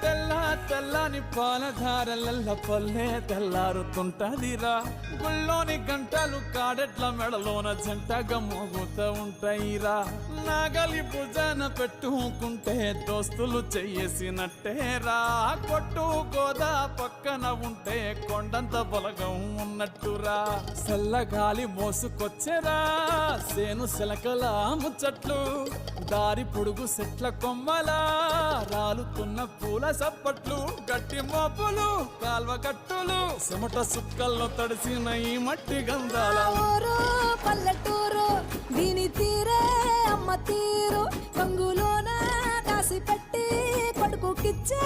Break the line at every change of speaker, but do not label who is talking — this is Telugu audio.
తెల్ల తెల్లని పాలధారలల్ల పల్లె తెల్లారుతుంటదిరా గుళ్ళోని గంటలు కాడెట్ల మెడలోన జంటగా మోగుతూ ఉంటాయిరా నాగలి భుజాన పెట్టుకుంటే దోస్తులు చెయ్యేసినట్టేరా కొట్టు గోదా పక్కన ఉంటే కొండంత బలగం ఉన్నట్టురా చల్లగాలి మోసుకొచ్చెరా సేను శిలకల ముచ్చట్లు దారి పొడుగు చెట్ల కొమ్మలా రాలుతున్న పూల సప్పట్లు గట్టి మోపులు కాల్వ కట్టులు చెమట సుక్కల్లో తడిసిన ఈ మట్టి గంధాల
పల్లెటూరు దీని తీరే అమ్మ తీరు కంగులోన కాసి పెట్టి కొడుకుకిచ్చే